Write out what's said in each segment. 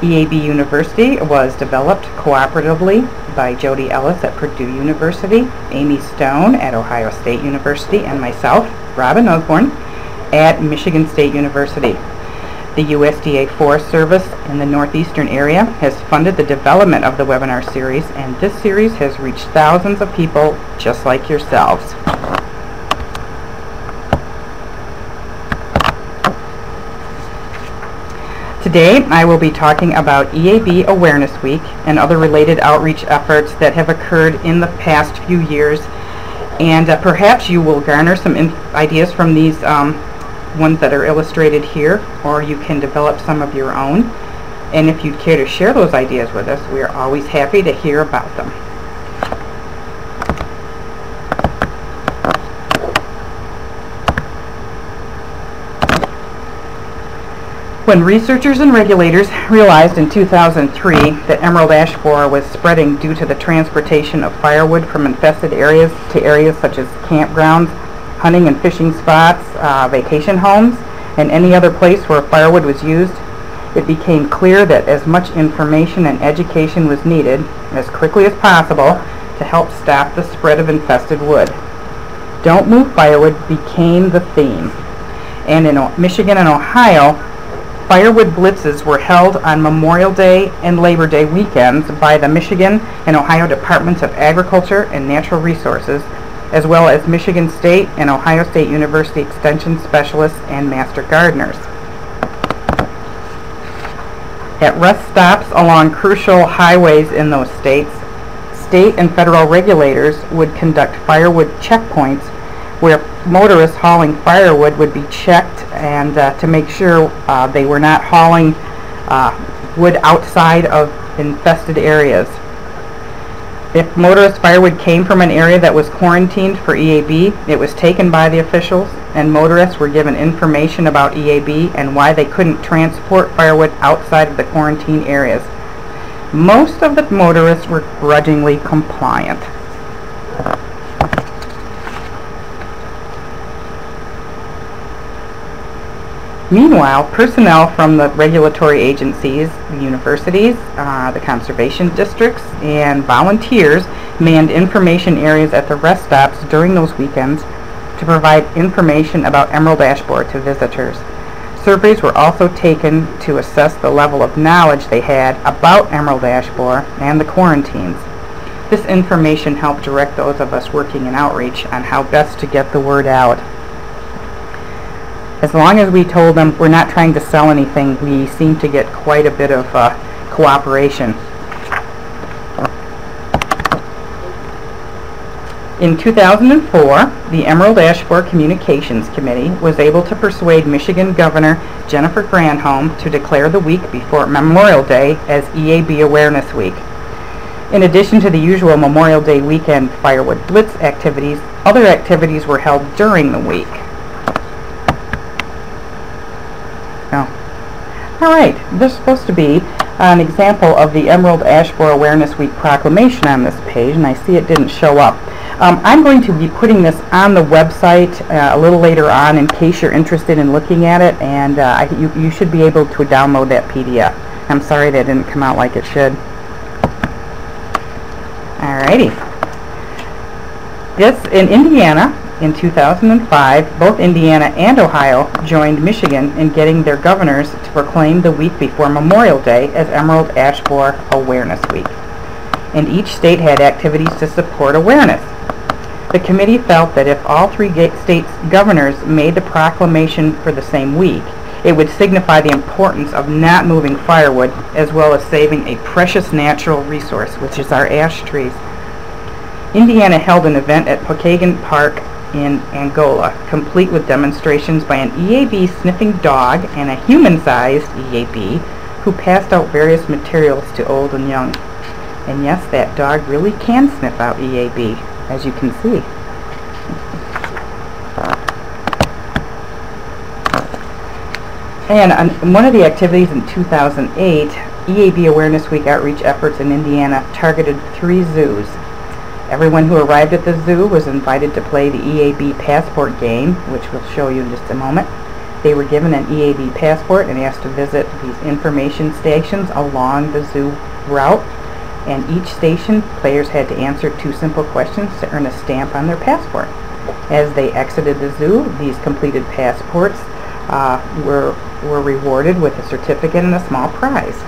EAB University was developed cooperatively by Jody Ellis at Purdue University, Amy Stone at Ohio State University, and myself, Robin Usborne, at Michigan State University. The USDA Forest Service in the northeastern area has funded the development of the webinar series, and this series has reached thousands of people just like yourselves. Today I will be talking about EAB Awareness Week and other related outreach efforts that have occurred in the past few years, and perhaps you will garner some ideas from these ones that are illustrated here, or you can develop some of your own. And if you'd care to share those ideas with us, we are always happy to hear about them. When researchers and regulators realized in 2003 that emerald ash borer was spreading due to the transportation of firewood from infested areas to areas such as campgrounds, hunting and fishing spots, vacation homes, and any other place where firewood was used, it became clear that as much information and education was needed as quickly as possible to help stop the spread of infested wood. Don't Move Firewood became the theme. And in Michigan and Ohio, firewood blitzes were held on Memorial Day and Labor Day weekends by the Michigan and Ohio Departments of Agriculture and Natural Resources, as well as Michigan State and Ohio State University Extension Specialists and Master Gardeners. At rest stops along crucial highways in those states, state and federal regulators would conduct firewood checkpoints where motorists hauling firewood would be checked and to make sure they were not hauling wood outside of infested areas. If motorist firewood came from an area that was quarantined for EAB, it was taken by the officials, and motorists were given information about EAB and why they couldn't transport firewood outside of the quarantine areas. Most of the motorists were grudgingly compliant. Meanwhile, personnel from the regulatory agencies, the universities, the conservation districts, and volunteers manned information areas at the rest stops during those weekends to provide information about emerald ash borer to visitors. Surveys were also taken to assess the level of knowledge they had about emerald ash borer and the quarantines. This information helped direct those of us working in outreach on how best to get the word out. As long as we told them we're not trying to sell anything, we seem to get quite a bit of cooperation. In 2004, the Emerald Ash Borer Communications Committee was able to persuade Michigan Governor Jennifer Granholm to declare the week before Memorial Day as EAB Awareness Week. In addition to the usual Memorial Day weekend firewood blitz activities, other activities were held during the week. Alright, there's supposed to be an example of the Emerald Ash Borer Awareness Week proclamation on this page, and I see it didn't show up. I'm going to be putting this on the website a little later on in case you're interested in looking at it, and you should be able to download that PDF. I'm sorry that didn't come out like it should. Alrighty. This, in Indiana, in 2005, both Indiana and Ohio joined Michigan in getting their governors to proclaim the week before Memorial Day as Emerald Ash Borer Awareness Week. And each state had activities to support awareness. The committee felt that if all three states' governors made the proclamation for the same week, it would signify the importance of not moving firewood, as well as saving a precious natural resource, which is our ash trees. Indiana held an event at Pokagon Park in Angola, complete with demonstrations by an EAB sniffing dog and a human-sized EAB who passed out various materials to old and young. And yes, that dog really can sniff out EAB, as you can see. And on one of the activities in 2008, EAB Awareness Week outreach efforts in Indiana targeted 3 zoos. Everyone who arrived at the zoo was invited to play the EAB passport game, which we'll show you in just a moment. They were given an EAB passport and asked to visit these information stations along the zoo route. And each station, players had to answer 2 simple questions to earn a stamp on their passport. As they exited the zoo, these completed passports were rewarded with a certificate and a small prize.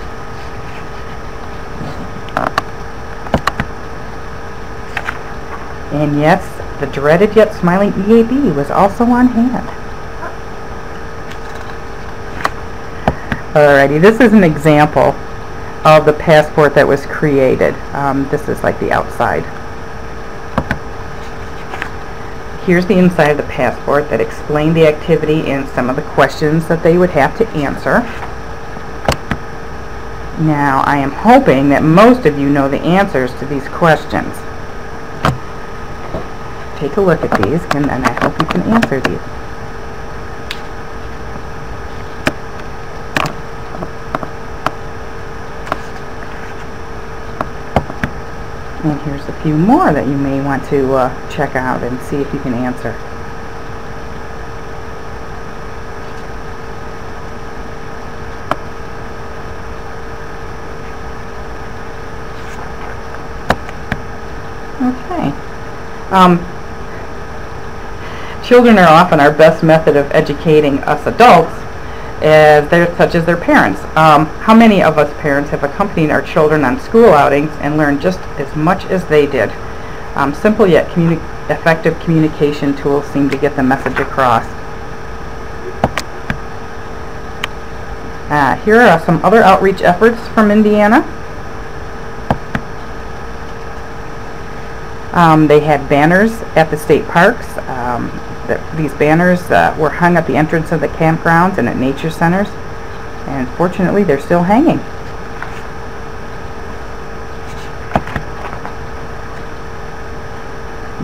And yes, the dreaded yet smiling EAB was also on hand. Alrighty, this is an example of the passport that was created. This is like the outside. Here's the inside of the passport that explained the activity and some of the questions that they would have to answer. Now, I am hoping that most of you know the answers to these questions. Take a look at these, and I hope you can answer these. And here's a few more that you may want to check out and see if you can answer. Okay. Children are often our best method of educating us adults, such as their parents. How many of us parents have accompanied our children on school outings and learned just as much as they did? Simple yet effective communication tools seem to get the message across. Here are some other outreach efforts from Indiana. They had banners at the state parks. These banners were hung at the entrance of the campgrounds and at nature centers, and fortunately they're still hanging.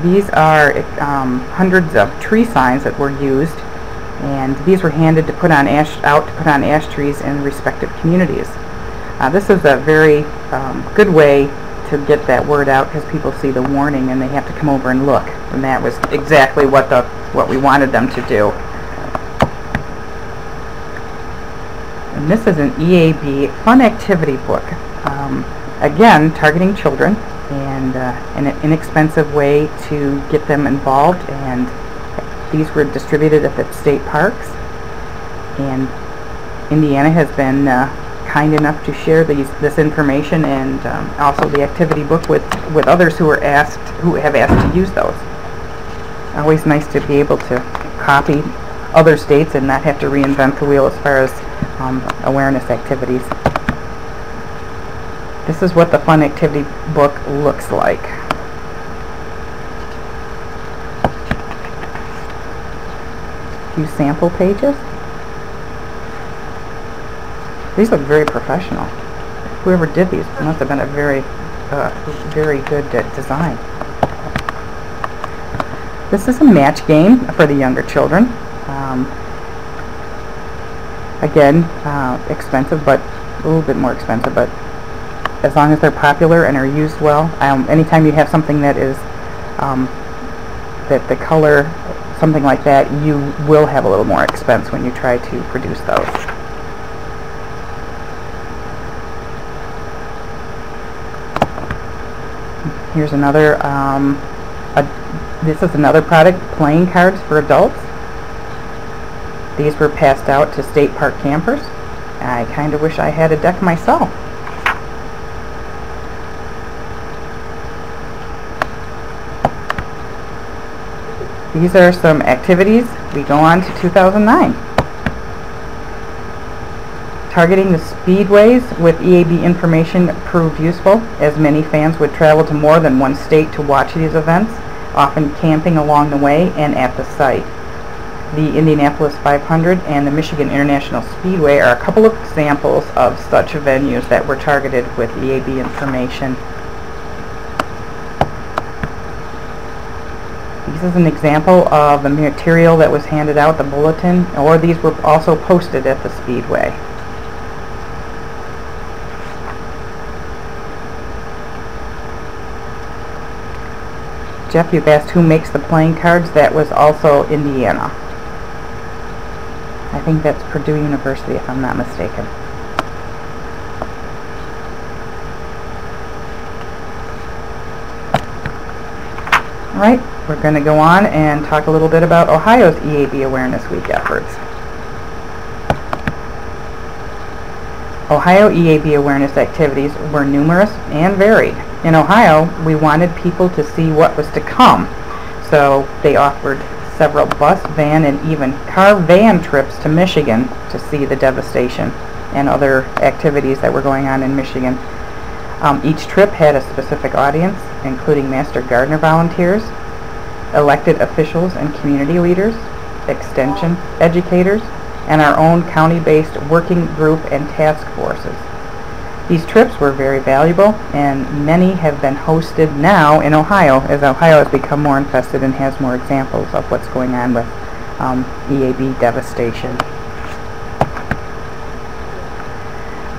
These are hundreds of tree signs that were used, and these were handed to put on ash trees in respective communities. This is a very good way to get that word out, because people see the warning and they have to come over and look, and that was exactly what we wanted them to do. And this is an EAB fun activity book, again targeting children, and an inexpensive way to get them involved, and these were distributed at the state parks, and Indiana has been kind enough to share this information, and also the activity book with others who have asked to use those. Always nice to be able to copy other states and not have to reinvent the wheel as far as awareness activities. This is what the fun activity book looks like. A few sample pages. These look very professional. Whoever did these must have been a very good design. This is a match game for the younger children. Again, expensive, but a little bit more expensive, but as long as they're popular and are used well. Anytime you have something that is that the color, something like that, you will have a little more expense when you try to produce those. Here's another, this is another product, playing cards for adults. These were passed out to state park campers. I kind of wish I had a deck myself. These are some activities. We go on to 2009. Targeting the speedways with EAB information proved useful, as many fans would travel to more than one state to watch these events, often camping along the way and at the site. The Indianapolis 500 and the Michigan International Speedway are a couple of examples of such venues that were targeted with EAB information. This is an example of the material that was handed out, the bulletin, or these were also posted at the Speedway. Jeff, you've asked who makes the playing cards. That was also Indiana. I think that's Purdue University, if I'm not mistaken. Alright, we're going to go on and talk a little bit about Ohio's EAB Awareness Week efforts. Ohio EAB Awareness activities were numerous and varied. In Ohio, we wanted people to see what was to come, so they offered several bus, van, and even car van trips to Michigan to see the devastation and other activities that were going on in Michigan. Each trip had a specific audience, including Master Gardener volunteers, elected officials and community leaders, extension educators, and our own county-based working group and task forces. These trips were very valuable, and many have been hosted now in Ohio, as Ohio has become more infested and has more examples of what's going on with EAB devastation.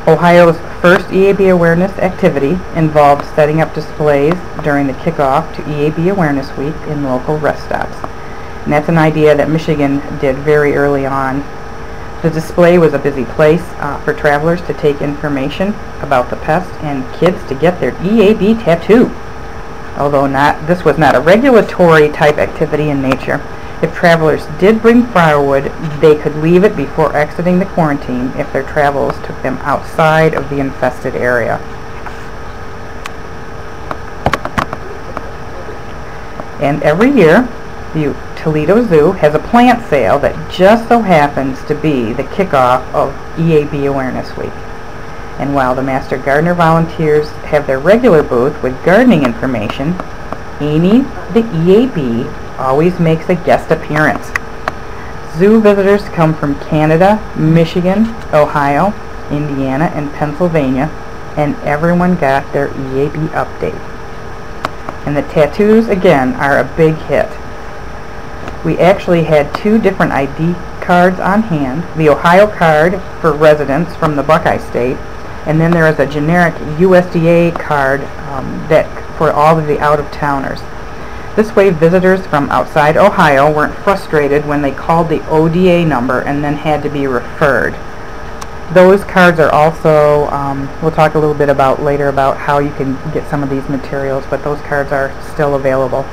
Ohio's first EAB Awareness activity involved setting up displays during the kickoff to EAB Awareness Week in local rest stops. And that's an idea that Michigan did very early on. The display was a busy place for travelers to take information about the pest and kids to get their EAB tattoo. Although this was not a regulatory type activity in nature, if travelers did bring firewood, they could leave it before exiting the quarantine if their travels took them outside of the infested area. And every year, the Toledo Zoo has a plant sale that just so happens to be the kickoff of EAB Awareness Week. And while the Master Gardener volunteers have their regular booth with gardening information, Amy, the EAB, always makes a guest appearance. Zoo visitors come from Canada, Michigan, Ohio, Indiana, and Pennsylvania, and everyone got their EAB update. And the tattoos, again, are a big hit. We actually had 2 different ID cards on hand, the Ohio card for residents from the Buckeye State, and then there is a generic USDA card that for all of the out-of-towners. This way visitors from outside Ohio weren't frustrated when they called the ODA number and then had to be referred. Those cards are also, we'll talk a little bit about later about how you can get some of these materials, but those cards are still available.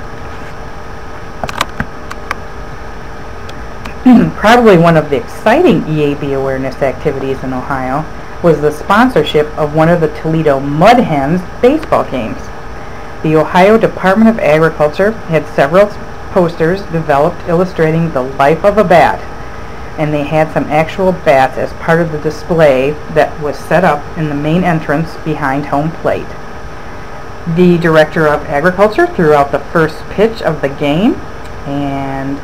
Probably one of the exciting EAB awareness activities in Ohio was the sponsorship of one of the Toledo Mud Hens baseball games. The Ohio Department of Agriculture had several posters developed illustrating the life of a bat, and they had some actual bats as part of the display that was set up in the main entrance behind home plate. The Director of Agriculture threw out the first pitch of the game, and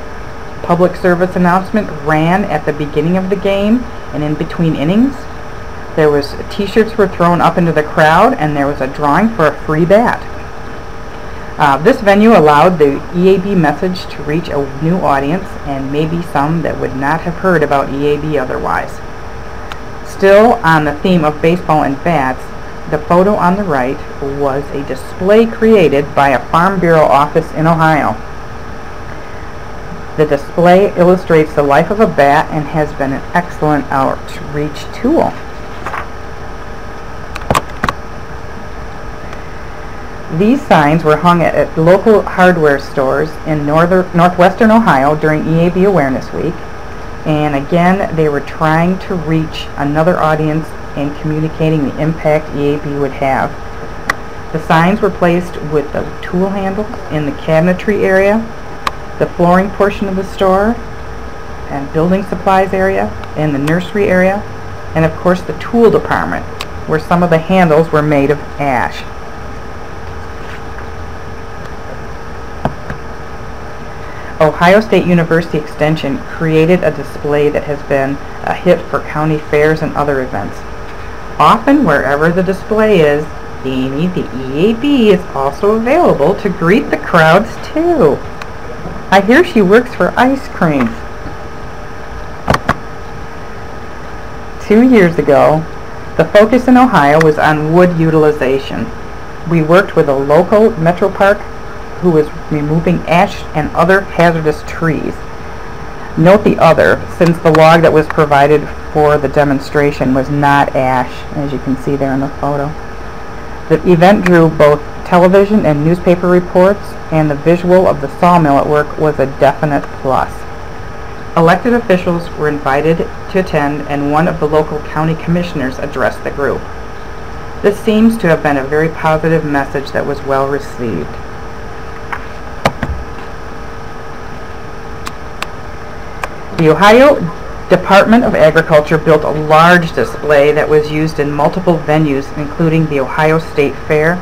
public service announcement ran at the beginning of the game and in between innings. There was t-shirts were thrown up into the crowd, and there was a drawing for a free bat. This venue allowed the EAB message to reach a new audience, and maybe some that would not have heard about EAB otherwise. Still on the theme of baseball and bats, the photo on the right was a display created by a Farm Bureau office in Ohio. The display illustrates the life of a bat and has been an excellent outreach tool. These signs were hung at local hardware stores in northwestern Ohio during EAB Awareness Week, and again they were trying to reach another audience and communicating the impact EAB would have. The signs were placed with the tool handles in the cabinetry area, the flooring portion of the store, and building supplies area, and the nursery area, and of course the tool department, where some of the handles were made of ash. Ohio State University Extension created a display that has been a hit for county fairs and other events. Often, wherever the display is, Amy, the EAB, is also available to greet the crowds too. I hear she works for ice cream. 2 years ago, the focus in Ohio was on wood utilization. We worked with a local metro park who was removing ash and other hazardous trees. Note the other, since the log that was provided for the demonstration was not ash, as you can see there in the photo. The event drew both television and newspaper reports, and the visual of the sawmill at work was a definite plus. Elected officials were invited to attend, and one of the local county commissioners addressed the group. This seems to have been a very positive message that was well received. The Ohio Department of Agriculture built a large display that was used in multiple venues, including the Ohio State Fair,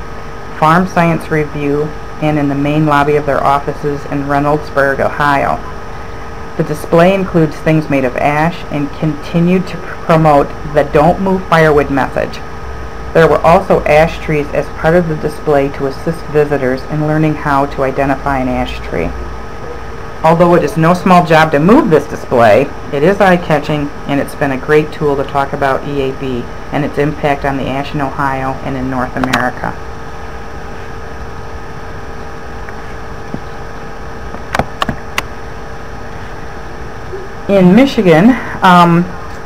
Farm Science Review, and in the main lobby of their offices in Reynoldsburg, Ohio. The display includes things made of ash and continued to promote the "Don't Move Firewood" message. There were also ash trees as part of the display to assist visitors in learning how to identify an ash tree. Although it is no small job to move this display, it is eye-catching, and it's been a great tool to talk about EAB and its impact on the ash in Ohio and in North America. In Michigan,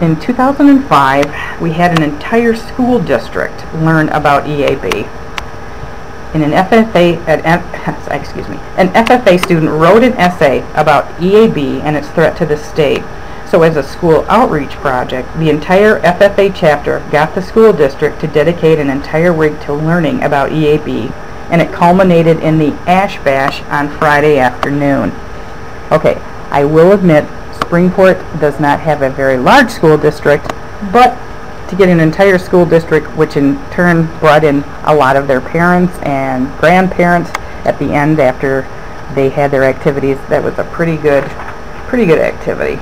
in 2005, we had an entire school district learn about EAB. And an FFA student wrote an essay about EAB and its threat to the state. So as a school outreach project, the entire FFA chapter got the school district to dedicate an entire week to learning about EAB, and it culminated in the Ash Bash on Friday afternoon. Okay, I will admit Springport does not have a very large school district, but to get an entire school district, which in turn brought in a lot of their parents and grandparents at the end after they had their activities, that was a pretty good activity.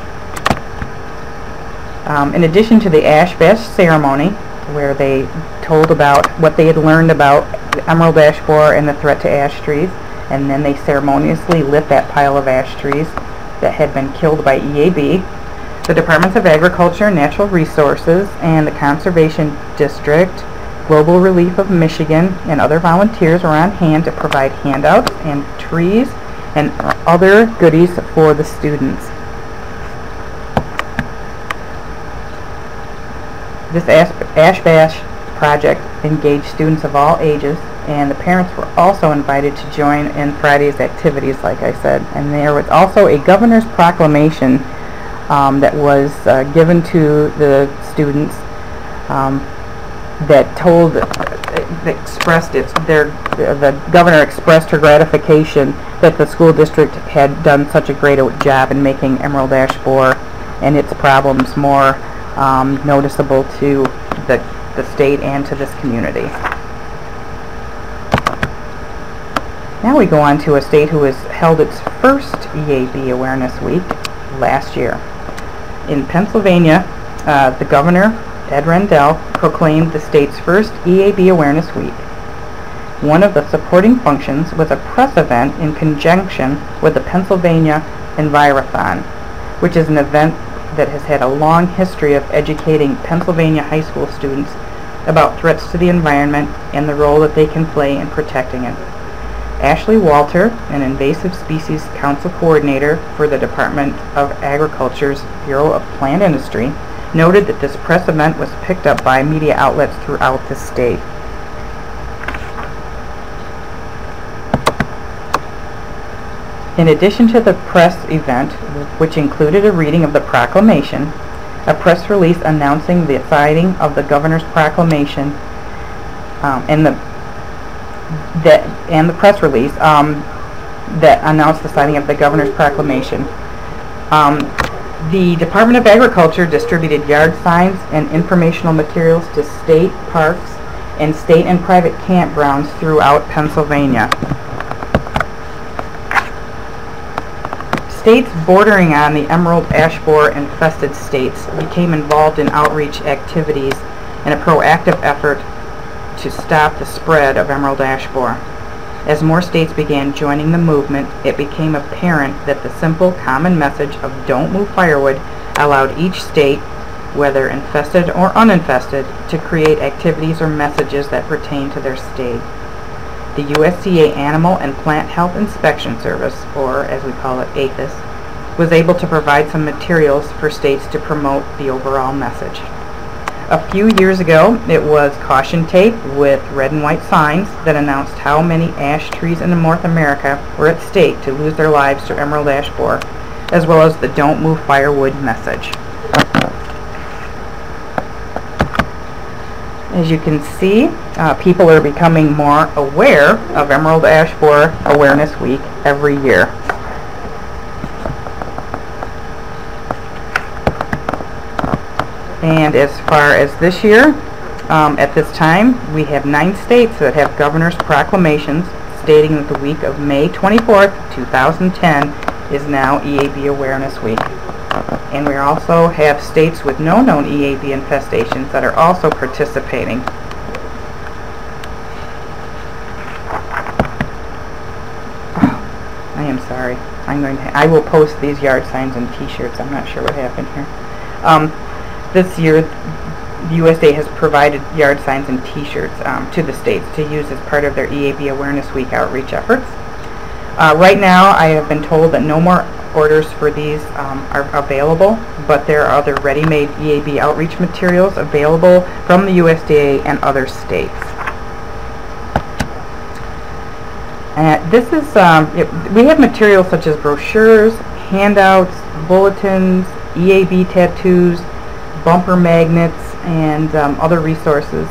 In addition to the Ash Bash ceremony, where they told about what they had learned about emerald ash borer and the threat to ash trees, and then they ceremoniously lit that pile of ash trees that had been killed by EAB. The Departments of Agriculture and Natural Resources and the Conservation District, Global Relief of Michigan, and other volunteers were on hand to provide handouts and trees and other goodies for the students. This Ash Bash project engaged students of all ages, and the parents were also invited to join in Friday's activities, like I said. And there was also a governor's proclamation that was given to the students that told, the governor expressed her gratification that the school district had done such a great job in making emerald ash borer and its problems more noticeable to the state and to this community. Now we go on to a state who has held its first EAB Awareness Week last year. In Pennsylvania, the governor, Ed Rendell, proclaimed the state's first EAB Awareness Week. One of the supporting functions was a press event in conjunction with the Pennsylvania Envirothon, which is an event that has had a long history of educating Pennsylvania high school students about threats to the environment and the role that they can play in protecting it. Ashley Walter, an Invasive Species Council Coordinator for the Department of Agriculture's Bureau of Plant Industry, noted that this press event was picked up by media outlets throughout the state. In addition to the press event, which included a reading of the proclamation, a press release announcing the signing of the governor's proclamation and the press release that announced the signing of the governor's proclamation. The Department of Agriculture distributed yard signs and informational materials to state parks and state and private campgrounds throughout Pennsylvania. States bordering on the emerald ash borer infested states became involved in outreach activities and a proactive effort to stop the spread of emerald ash borer. As more states began joining the movement, it became apparent that the simple, common message of "Don't move firewood" allowed each state, whether infested or uninfested, to create activities or messages that pertain to their state. The USDA Animal and Plant Health Inspection Service, or as we call it, APHIS, was able to provide some materials for states to promote the overall message. A few years ago, it was caution tape with red and white signs that announced how many ash trees in North America were at stake to lose their lives to emerald ash borer, as well as the Don't Move Firewood message. As you can see, people are becoming more aware of Emerald Ash Borer Awareness Week every year. And as far as this year, at this time, we have 9 states that have governor's proclamations stating that the week of May 24th, 2010 is now EAB Awareness Week. And we also have states with no known EAB infestations that are also participating. I am sorry. I will post these yard signs and t-shirts. I'm not sure what happened here. This year, the USDA has provided yard signs and t-shirts to the states to use as part of their EAB Awareness Week outreach efforts. Right now, I have been told that no more orders for these are available, but there are other ready-made EAB outreach materials available from the USDA and other states. This is we have materials such as brochures, handouts, bulletins, EAB tattoos, bumper magnets, and other resources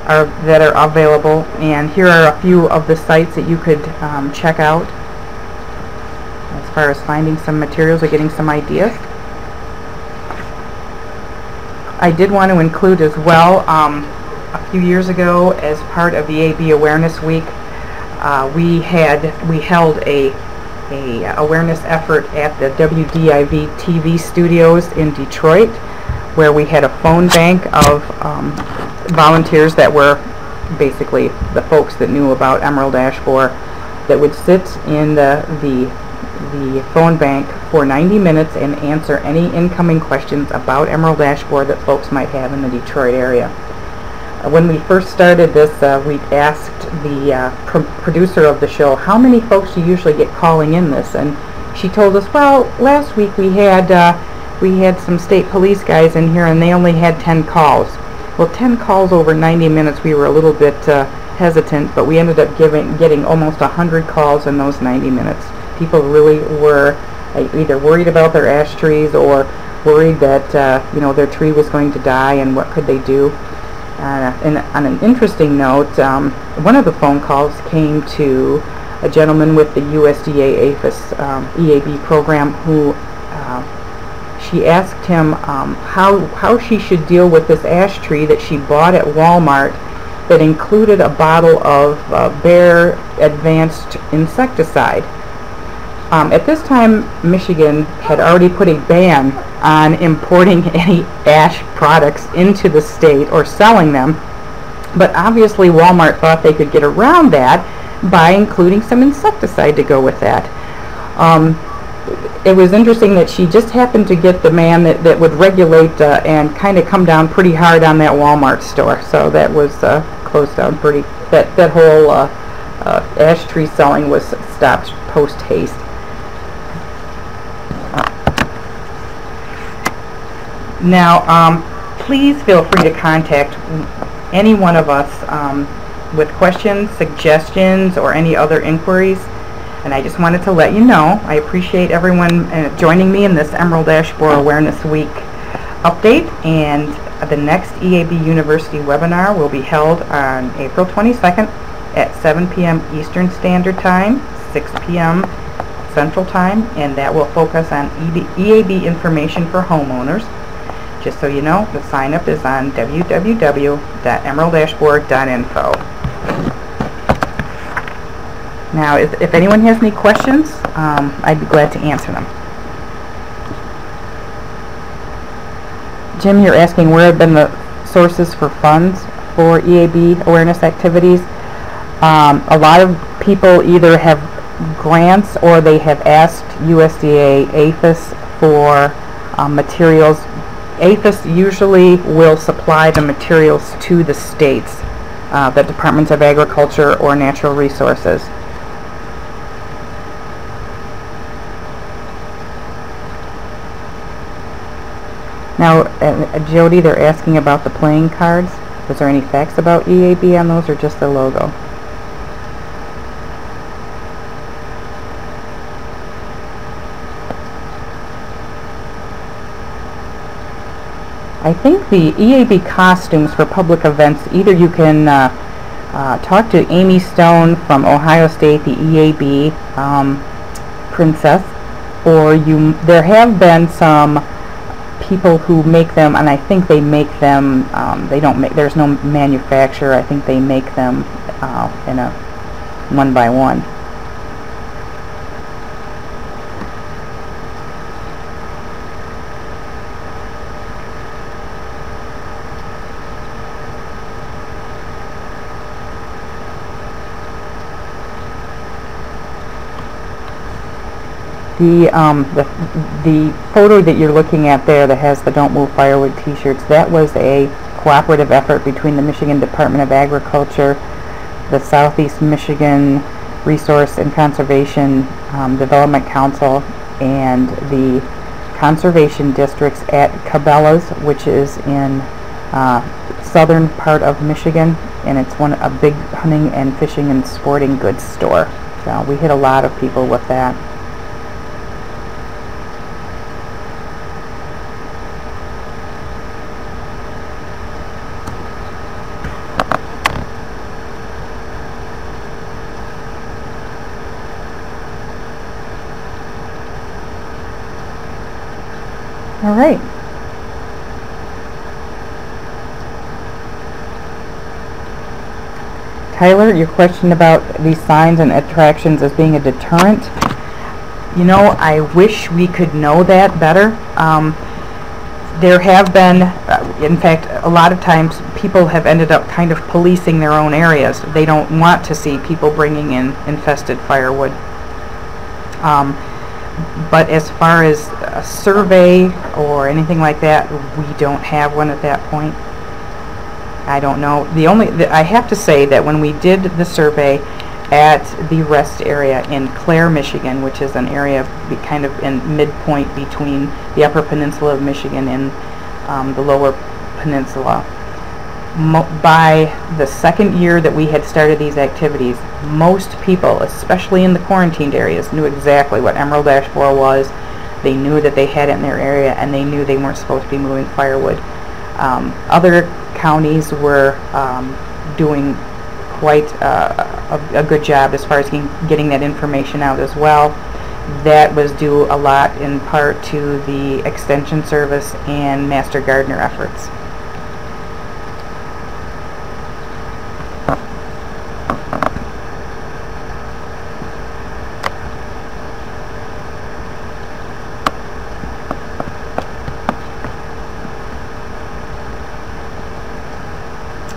that are available. And here are a few of the sites that you could check out as far as finding some materials or getting some ideas. I did want to include as well, a few years ago, as part of the EAB Awareness Week, we held a awareness effort at the WDIV TV studios in Detroit, where we had a phone bank of volunteers that were basically the folks that knew about emerald ash borer that would sit in the phone bank for 90 minutes and answer any incoming questions about emerald ash borer that folks might have in the Detroit area. When we first started this, we asked the producer of the show, how many folks do you usually get calling in this? And she told us, well, last week we had some state police guys in here and they only had 10 calls. Well, 10 calls over 90 minutes, we were a little bit hesitant, but we ended up getting almost 100 calls in those 90 minutes. People really were either worried about their ash trees or worried that their tree was going to die and what could they do. And on an interesting note, one of the phone calls came to a gentleman with the USDA APHIS EAB program who she asked him how she should deal with this ash tree that she bought at Walmart that included a bottle of Bayer Advanced insecticide. At this time, Michigan had already put a ban on importing any ash products into the state or selling them, but obviously Walmart thought they could get around that by including some insecticide to go with that. It was interesting that she just happened to get the man that would regulate and kind of come down pretty hard on that Walmart store, so that was closed down pretty. That whole ash tree selling was stopped post haste. Now, please feel free to contact any one of us with questions, suggestions, or any other inquiries. And I just wanted to let you know, I appreciate everyone joining me in this Emerald Ash Borer Awareness Week update. And the next EAB University webinar will be held on April 22nd at 7 p.m. Eastern Standard Time, 6 p.m. Central Time, and that will focus on EAB information for homeowners. Just so you know, the sign-up is on www.emeraldashborer.info. Now, if anyone has any questions, I'd be glad to answer them. Jim, you're asking where have been the sources for funds for EAB awareness activities. A lot of people either have grants or they have asked USDA APHIS for materials. APHIS usually will supply the materials to the states, the Departments of Agriculture or Natural Resources. Now, Jody, they're asking about the playing cards. Was there any facts about EAB on those, or just the logo? I think the EAB costumes for public events, either you can talk to Amy Stone from Ohio State, the EAB princess, or there have been some people who make them, and I think they make them, there's no manufacturer. I think they make them in a one by one. The photo that you're looking at there that has the Don't Move Firewood t-shirts, that was a cooperative effort between the Michigan Department of Agriculture, the Southeast Michigan Resource and Conservation Development Council, and the conservation districts at Cabela's, which is in southern part of Michigan, and it's a big hunting and fishing and sporting goods store. So we hit a lot of people with that. All right. Tyler, your question about these signs and attractions as being a deterrent. You know, I wish we could know that better. There have been, in fact, a lot of times people have ended up kind of policing their own areas. They don't want to see people bringing in infested firewood. But as far as a survey or anything like that, we don't have one at that point. I don't know. I have to say that when we did the survey at the rest area in Clare, Michigan, which is an area kind of in midpoint between the Upper Peninsula of Michigan and the Lower Peninsula, by the second year that we had started these activities, most people, especially in the quarantined areas, knew exactly what emerald ash borer was. They knew that they had it in their area, and they knew they weren't supposed to be moving firewood. Other counties were doing quite a good job as far as getting that information out as well. That was due a lot in part to the Extension Service and Master Gardener efforts.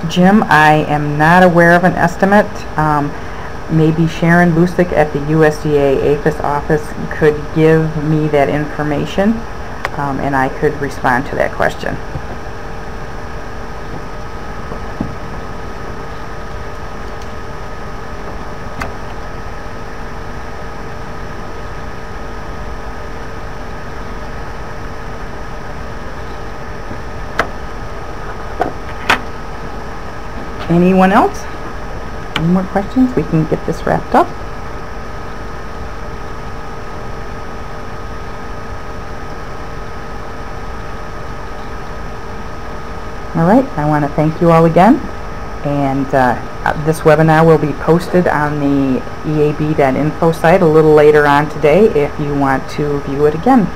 Jim, I am not aware of an estimate. Maybe Sharon Busick at the USDA APHIS office could give me that information, and I could respond to that question. Anyone else? Any more questions? We can get this wrapped up. All right, I want to thank you all again, and this webinar will be posted on the eab.info site a little later on today if you want to view it again.